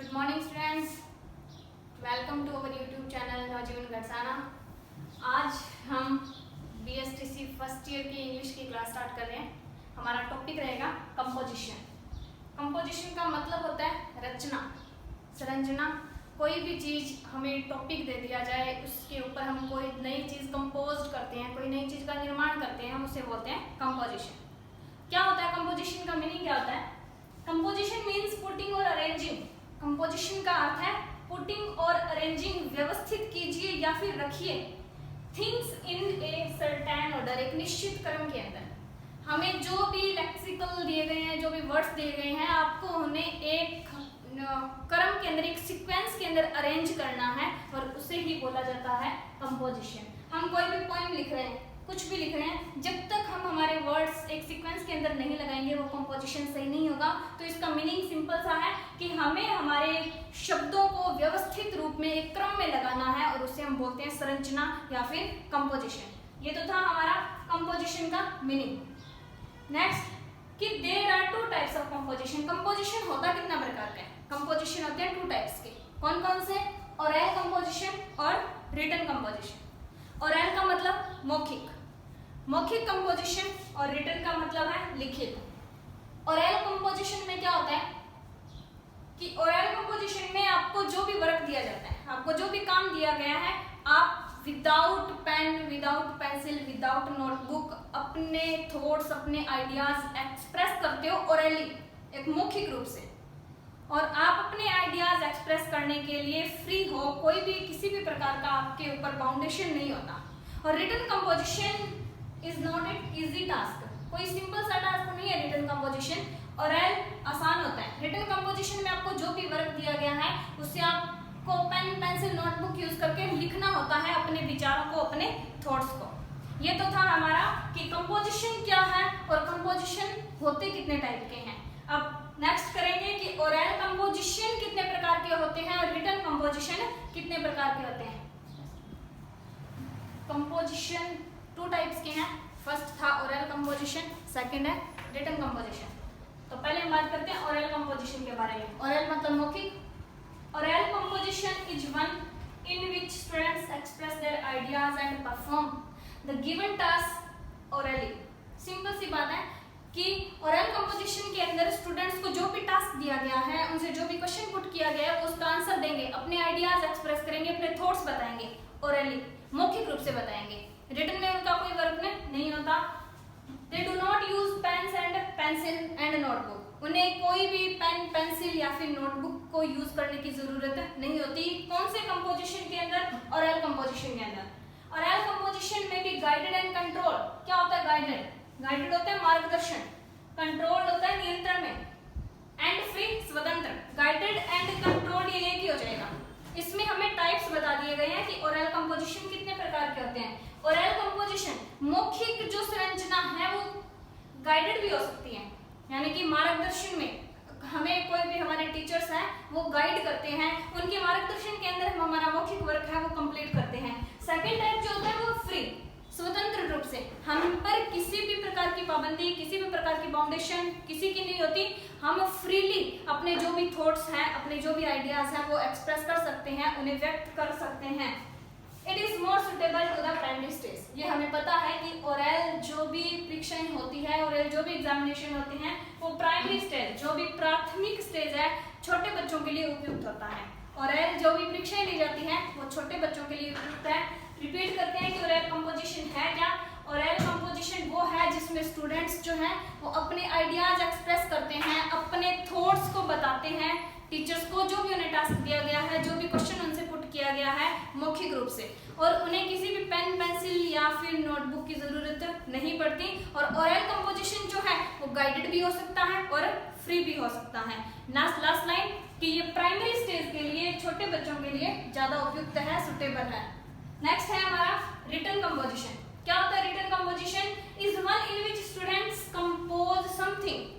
Good morning students, welcome to our YouTube channel Navjeevan Garsana. आज हम BSTC first year की English की क्लास स्टार्ट कर रहे हैं। हमारा टॉपिक रहेगा कंपोजिशन। कंपोजिशन का मतलब होता है रचना, संरचना। कोई भी चीज़ हमें टॉपिक दे दिया जाए, उसके ऊपर हम कोई नई चीज़ कंपोज करते हैं, कोई नई चीज़ का निर्माण करते हैं, हम उसे बोलते हैं कंपोजिशन। क्या होता है कंपोजिशन का मीनिंग क्या होता है? कंपोजिशन मीन्स पुटिंग और अरेंजिंग। कंपोजिशन का अर्थ है पुटिंग और अरेंजिंग, व्यवस्थित कीजिए या फिर रखिए things in a certain order, एक निश्चित क्रम के अंदर। हमें जो भी लेक्सिकल दिए गए हैं, जो भी वर्ड्स दिए गए हैं, आपको उन्हें एक क्रम के अंदर, एक सीक्वेंस के अंदर अरेंज करना है और उसे ही बोला जाता है कंपोजिशन। हम कोई भी पोएम लिख रहे हैं, कुछ भी लिख रहे हैं, जब तक हम हमारे वर्ड्स एक सीक्वेंस के अंदर नहीं लगाएंगे वो कंपोजिशन सही नहीं होगा। तो इसका मीनिंग सिंपल सा है कि हमें हमारे शब्दों को व्यवस्थित रूप में एक क्रम में लगाना है और उसे हम बोलते हैं संरचना या फिर कंपोजिशन। ये तो था हमारा कंपोजिशन का मीनिंग। नेक्स्ट कि there are two types of composition. Composition होता कितना प्रकार का है? कंपोजिशन होते हैं टू टाइप्स के। कौन कौन से? ओरल कंपोजिशन और रिटन कंपोजिशन। ओरल का मतलब मौखिक, मौखिक कंपोजिशन, और रिटन का मतलब है लिखित। ओरल कंपोजिशन में क्या होता है कि ओरल कंपोजिशन में आपको जो भी वर्क दिया जाता है, आपको जो भी काम दिया गया है, आप without pen, without pencil, without notebook अपने थॉट्स, अपने आइडियाज एक्सप्रेस करते हो ओरली, एक मौखिक रूप से। और आप अपने आइडियाज एक्सप्रेस करने के लिए फ्री हो, कोई भी किसी भी प्रकार का आपके ऊपर बाउंडेशन नहीं होता। और written composition is not an easy task, कोई सिंपल सा टास्क नहीं है रिटन कंपोजिशन। ओरल आसान होता है। रिटन कंपोजिशन में आपको जो भी वर्क दिया गया है उससे आपको पेन, पेंसिल, नोटबुक यूज करके लिखना होता है अपने विचारों को, अपने थॉट्स को। ये तो था हमारा कि कंपोजिशन क्या है और कंपोजिशन होते कितने टाइप के हैं। अब नेक्स्ट करेंगे कि ओरल कंपोजिशन कितने प्रकार के होते हैं और रिटन कंपोजिशन कितने प्रकार के होते हैं। कंपोजिशन टू टाइप्स के हैं। फर्स्ट था ओरल कंपोजिशन, सेकंड है रिटन कंपोजिशन। तो पहले हम बात करते हैं ओरल कंपोजिशन के बारे में। ओरल मतलब मौखिक। Oral composition is one in which students express their ideas and perform the given task orally। Simple सी बात है कि ओरल कंपोजिशन के अंदर स्टूडेंट्स को जो भी टास्क दिया गया है, उनसे जो भी क्वेश्चन पुट किया गया है, वो उसका आंसर देंगे, अपने आइडियाज एक्सप्रेस करेंगे, अपने थॉट्स बताएंगे, ओरली मौखिक रूप से बताएंगे। रिटन में उनका कोई वर्क नहीं होता। They do not use pens and pencil and notebook. उन्हें कोई भी पेन, पेंसिल या फिर नोटबुक को यूज करने की जरूरत नहीं होती। कौन से कंपोजिशन के अंदर? ओरल कंपोजिशन के अंदर। ओरल कंपोजिशन में भी गाइडेड एंड कंट्रोल। क्या होता है गाइडेड? गाइडेड होता है मार्गदर्शन, कंट्रोल होता है नियंत्रण में, एंड फ्री स्वतंत्र। गाइडेड एंड कंट्रोल ये एक ही हो जाएगा। इसमें हमें टाइप्स बता दिए गए हैं कि ओरल कंपोजिशन कितने प्रकार के होते हैं। ओरल कंपोजिशन मौखिक जो संरचना है वो गाइडेड भी हो सकती है, यानी कि मार्गदर्शन में हमें कोई भी हमारे टीचर्स हैं वो गाइड करते हैं, उनके मार्गदर्शन के अंदर हम हमारा मौखिक वर्क है वो कंप्लीट करते हैं। सेकंड टाइप जो होता है वो फ्री, स्वतंत्र रूप से, हम पर किसी भी प्रकार की पाबंदी, किसी भी प्रकार की बाउंडेशन किसी की नहीं होती। हम फ्रीली अपने जो भी थॉट्स हैं, अपने जो भी आइडियाज हैं वो एक्सप्रेस कर सकते हैं, उन्हें व्यक्त कर सकते हैं। It is more suitable to the primary stage. ये हमें पता है कि ओरल जो भी परीक्षाएं होती है, ओरल जो भी एग्जामिनेशन होते हैं, वो प्राइमरी स्टेज, जो भी प्राथमिक स्टेज है, छोटे बच्चों के लिए उपयुक्त होता है। ओरल जो भी परीक्षाएं ली जाती हैं वो छोटे बच्चों के लिए उपयुक्त है। रिपीट करते हैं कि ओरल कंपोजिशन है क्या? ओरल कंपोजिशन वो है जिसमें स्टूडेंट्स जो हैं वो अपने आइडियाज एक्सप्रेस करते हैं, अपने थॉट्स को बताते हैं टीचर्स को, जो भी उन्हें टास्क दिया गया है, जो भी क्वेश्चन उनसे पुट किया गया है मौखिक रूप से, और उन्हें किसी भी पेन, पेंसिल या फिर नोटबुक की जरूरत नहीं पड़ती। और ओरल कंपोजिशन जो है वो गाइडेड भी हो सकता है और फ्री भी हो सकता है। लास्ट लाइन कि ये प्राइमरी स्टेज के लिए, छोटे बच्चों के लिए ज्यादा उपयुक्त है, सुटेबल है। नेक्स्ट है हमारा रिटन कंपोजिशन। क्या होता है written composition? Is one in which students compose something.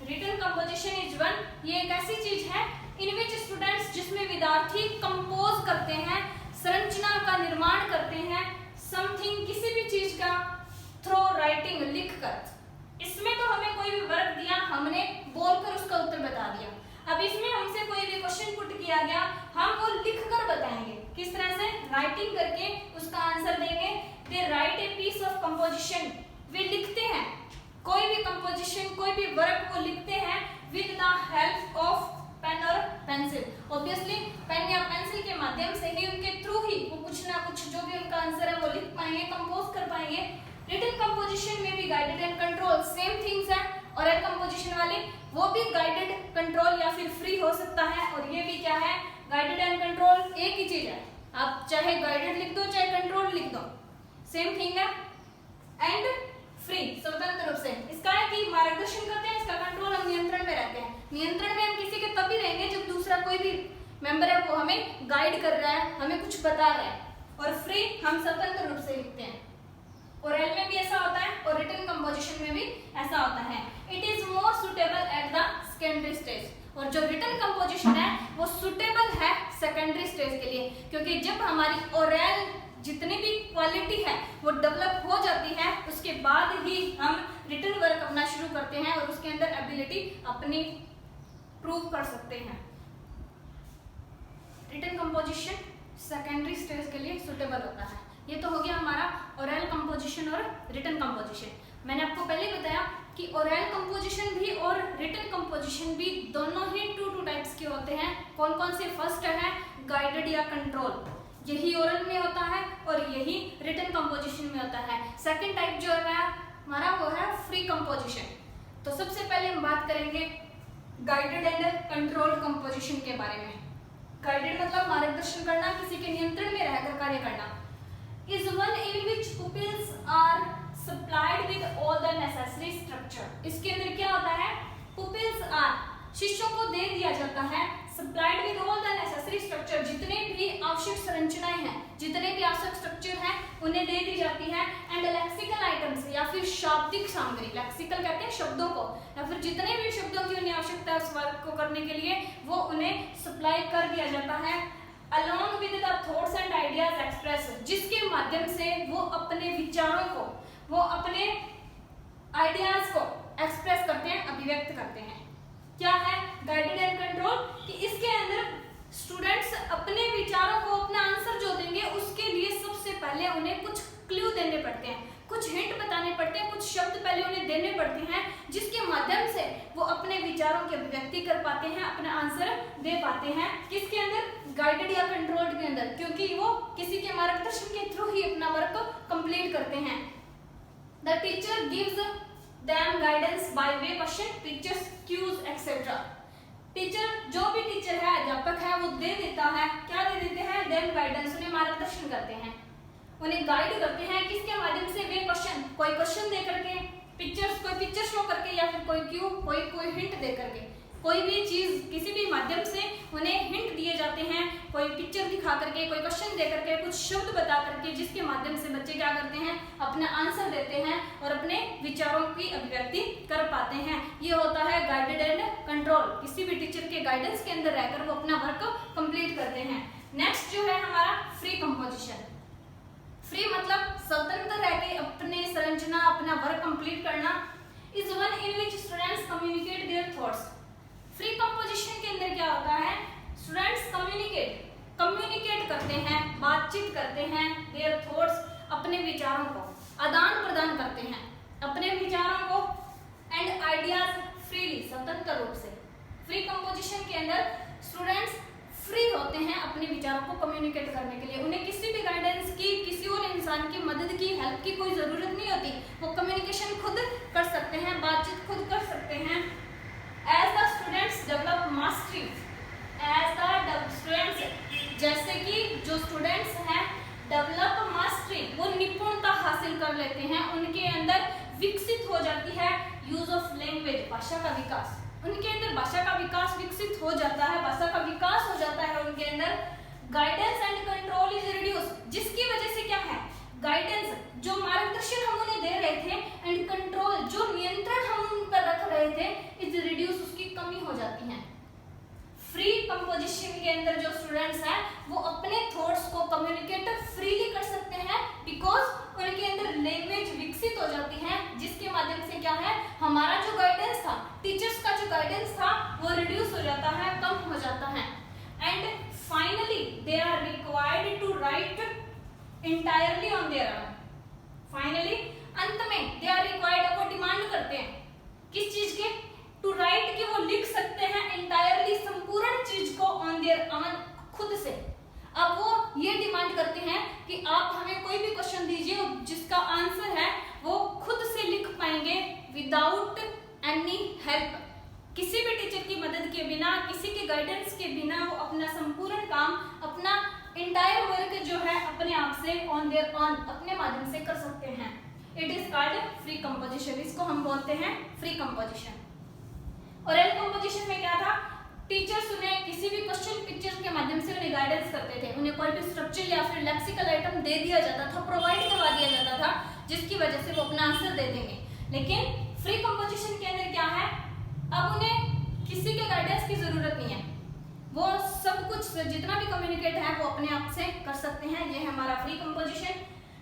Written composition is one, ये एक ऐसी चीज है इन विच स्टूडेंट्स, जिसमें विद्यार्थी कंपोज करते हैं, संरचना का निर्माण करते हैं, समथिंग किसी भी चीज का, थ्रो राइटिंग लिखकर। इसमें तो हमें कोई भी वर्क दिया, हमने बोलकर उसका उत्तर बता दिया। अब इसमें हमसे कोई भी क्वेश्चन पुट किया गया, हम वो लिख कर बताएंगे। किस तरह से? राइटिंग करके उसका आंसर देंगे। They write a piece of composition, वे लिखते हैं कोई भी कंपोजिशन, कोई भी वर्क को लिखते हैं with the help of pen और पेंसिल। ऑब्वियसली पेन या पेंसिल के माध्यम से ही, उनके थ्रू ही वो कुछ ना कुछ जो भी उनका आंसर है वो लिख पाएंगे, कंपोज कर पाएंगे। रिटन कंपोजिशन में भी guided and control same things है। ओरल कंपोजिशन वाले वो भी गाइडेड, कंट्रोल या फिर फ्री हो सकता है, और ये भी क्या है? गाइडेड एंड कंट्रोल एक ही चीज है। आप चाहे गाइडेड लिख दो चाहे कंट्रोल लिख दो, सेम थिंग है। एंड फ्री स्वतंत्र रूप से, इसका है कि मार्गदर्शन करते हैं, इसका कंट्रोल हम नियंत्रण में रहते हैं। नियंत्रण में हम किसी के तभी रहेंगे जब दूसरा कोई भी मेंबर है वो हमें गाइड कर रहा है, हमें कुछ बता रहा है। और फ्री हम स्वतंत्र रूप से लिखते हैं। ओरल में भी ऐसा होता है और रिटन कंपोजिशन में भी ऐसा होता है। It is more suitable at the secondary stage, और जो रिटन कंपोजिशन है वो सुटेबल है सेकेंडरी स्टेज के लिए, क्योंकि जब हमारी ओरल जितनी भी क्वालिटी है वो डेवलप हो जाती है, उसके बाद ही हम रिटन वर्क अपना शुरू करते हैं और उसके अंदर एबिलिटी अपनी प्रूव कर सकते हैं। रिटन कंपोजिशन सेकेंडरी स्टेज के लिए सुटेबल होता है। ये तो हो गया हमारा ओरल कंपोजिशन और रिटन कंपोजिशन। मैंने आपको पहले बताया कि ओरल कंपोजिशन भी और रिटन कंपोजिशन भी दोनों ही टू टाइप्स के होते हैं। कौन कौन से? फर्स्ट है गाइडेड या कंट्रोल, यही ओरल में होता है और यही रिटन कंपोजिशन में होता है। सेकंड टाइप जो है हमारा वो है फ्री कंपोजिशन। तो सबसे पहले हम बात करेंगे गाइडेड एंड कंट्रोल्ड कंपोजिशन के बारे में। गाइडेड मतलब मार्गदर्शन करना, किसी के नियंत्रण में रहकर कार्य करना। is one in which pupils are supplied with all the necessary structure। इसके अंदर क्या होता है? pupils are, शिष्यों को दे दिया जाता है supplied with all the necessary structure, जितने भी आवश्यक संरचनाएं हैं, जितने भी आवश्यक स्ट्रक्चर हैं उन्हें दे दी जाती है। एंड लेक्सिकल आइटम्स या फिर शाब्दिक सामग्री, लेक्सिकल कहते हैं शब्दों को, या फिर जितने भी शब्दों की उन्हें आवश्यकता है उस वर्क को करने के लिए वो उन्हें सप्लाई कर दिया जाता है। along with the thoughts and ideas expressed, जिसके माध्यम से वो अपने विचारों को, वो अपने आइडियाज को एक्सप्रेस करते हैं, अभिव्यक्त करते हैं। क्या है गाइडेड एंड कंट्रोल? कि इसके अंदर स्टूडेंट्स अपने विचारों को, अपना आंसर जो देंगे उसके लिए सबसे पहले उन्हें कुछ क्लू देने पड़ते हैं, कुछ हिंट बताने पड़ते हैं, कुछ शब्द पहले उन्हें देने पड़ते हैं, जिसके माध्यम से वो अपने विचारों की अभिव्यक्ति कर पाते हैं, अपना आंसर दे पाते हैं। किसके अंदर? गाइडेड या कंट्रोल्ड के अंदर, क्योंकि वो किसी के मार्गदर्शन के थ्रू ही अपना वर्क कंप्लीट करते हैं। The teacher gives them guidance by way question, pictures, cues etcetera. Teacher, जो भी टीचर है, अध्यापक है, वो दे देता है, क्या दे देते हैं? देम गाइडेंस, उन्हें मार्गदर्शन करते हैं, उन्हें गाइड करते हैं। किसके माध्यम से? वे क्वेश्चन, कोई क्वेश्चन दे करके, पिक्चर्स, कोई पिक्चर शो करके, या फिर कोई क्यू, कोई हिंट दे करके, कोई भी चीज किसी भी माध्यम से उन्हें हिंट दिए जाते हैं, कोई पिक्चर दिखा करके, कोई क्वेश्चन दे करके, कुछ शब्द बता करके, जिसके माध्यम से बच्चे क्या करते हैं? अपना आंसर देते हैं और अपने विचारों की अभिव्यक्ति कर पाते हैं। ये होता है गाइडेड एंड कंट्रोल। किसी भी टीचर के गाइडेंस के अंदर रहकर वो अपना वर्क कंप्लीट करते हैं। नेक्स्ट जो है हमारा फ्री कंपोजिशन। फ्री मतलब स्वतंत्र रह के अपने संरचना, अपना वर्क कंप्लीट करना। Is one in which students communicate their thoughts. Free composition के अंदर क्या होता है? स्टूडेंट्स कम्युनिकेट करते हैं, बातचीत करते हैं, देयर थॉट्स, अपने विचारों को आदान प्रदान करते हैं, अपने विचारों को, एंड आइडियाज फ्रीली, स्वतंत्र रूप से। फ्री कंपोजिशन के अंदर स्टूडेंट्स फ्री होते हैं अपने विचारों को कम्युनिकेट करने के लिए। उन्हें किसी भी गाइडेंस की, किसी और इंसान की मदद की, हेल्प की कोई जरूरत नहीं होती। वो कम्युनिकेशन खुद कर सकते हैं, बातचीत खुद कर सकते हैं। As the students develop mastery, as the students, जैसे कि जो स्टूडेंट्स हैं डेवलप मास्टरी, वो निपुणता हासिल कर लेते हैं, उनके अंदर विकसित हो जाती है यूज ऑफ लैंग्वेज, भाषा का विकास, उनके अंदर भाषा का विकास विकसित हो जाता है, भाषा का विकास हो जाता है उनके अंदर। Guidance and control is reduce, जिसकी वजह से क्या है? गाइडेंस, जो मार्गदर्शन हम उन्हें दे रहे थे, एंड कंट्रोल, जो नियंत्रण हम उन पर रख रहे थे, इज रिड्यूस, उसकी कमी हो जाती है। फ्री कंपोजिशन के अंदर जो स्टूडेंट्स हैं वो अपने थॉट्स को कम्युनिकेट फ्रीली कर सकते हैं, बिकॉज उनके अंदर लैंग्वेज विकसित हो जाती है, जिसके माध्यम से क्या है? हमारा जो गाइडेंस था, टीचर्स का जो गाइडेंस था, वो रिड्यूस हो जाता है, कम हो जाता है। And entirely on their own. Finally, अंत में they are required, वो डिमांड करते हैं किस चीज के, टू राइट, कि वो लिख सकते हैं entirely, संपूर्ण चीज को on their own, खुद से। अब वो ये डिमांड करते हैं कि आप हमें कोई भी क्वेश्चन दीजिए जिसका आंसर है वो खुद से लिख पाएंगे विदाउट एनी हेल्प, किसी भी टीचर की मदद के बिना, किसी के गाइडेंस के बिना वो अपना संपूर्ण काम, अपना इंटायर वर्क जो है अपने आप से ऑन देयर ऑन, अपने माध्यम से कर सकते हैं। It is called free composition, इसको हम बोलते हैं फ्री कंपोजिशन। ओरल कंपोजिशन में क्या था, टीचर्स उन्हें किसी भी क्वेश्चन पिक्चर के माध्यम से उन्हें गाइडेंस करते थे, उन्हें कोई भी स्ट्रक्चर या फिर लेक्सिकल आइटम दे दिया जाता था, प्रोवाइड करवा दिया जाता था, जिसकी वजह से वो अपना आंसर दे देंगे। लेकिन फ्री कंपोजिशन के अंदर क्या है, अब उन्हें किसी के गाइडेंस की जरूरत नहीं है, वो सब कुछ जितना भी कम्युनिकेट है वो अपने आप से कर सकते हैं। ये है हमारा free composition.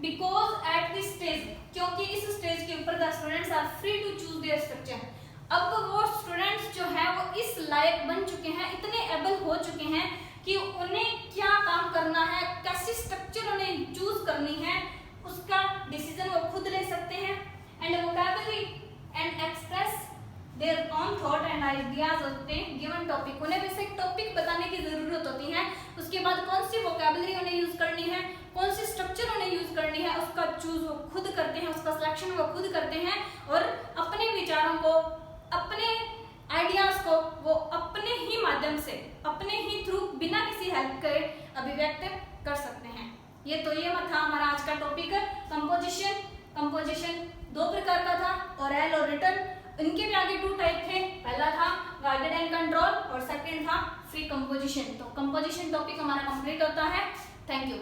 Because at this stage, क्योंकि इस स्टेज के ऊपर the students are free to choose their structure, अब वो स्टूडेंट्स जो है वो इस लायक बन चुके हैं, इतने एबल हो चुके हैं कि उन्हें क्या काम करना है, कैसी स्ट्रक्चर उन्हें चूज करनी है, उसका डिसीजन वो खुद ले सकते हैं। And vocabulary and express their own thought and ideas होते हैं गिवन टॉपिक, उन्हें बस एक टॉपिक बताने की जरूरत होती है, उसके बाद कौन सी वोकैबुलरी उन्हें यूज करनी है, कौन सी स्ट्रक्चर उन्हें यूज करनी है, उसका चूज वो खुद करते हैं, उसका सिलेक्शन वो खुद करते हैं, और अपने विचारों को, अपने आइडियाज को वो अपने ही माध्यम से, अपने ही थ्रू, बिना किसी हेल्प के अभिव्यक्त कर सकते हैं। ये था हमारा आज का टॉपिक कंपोजिशन। कंपोजिशन दो प्रकार का था, ओरल और रिटन। इनके भी आगे 2 टाइप थे, पहला था गाइडेड एंड कंट्रोल और सेकंड था फ्री कंपोजिशन। तो कंपोजिशन टॉपिक हमारा कंप्लीट होता है। Thank you.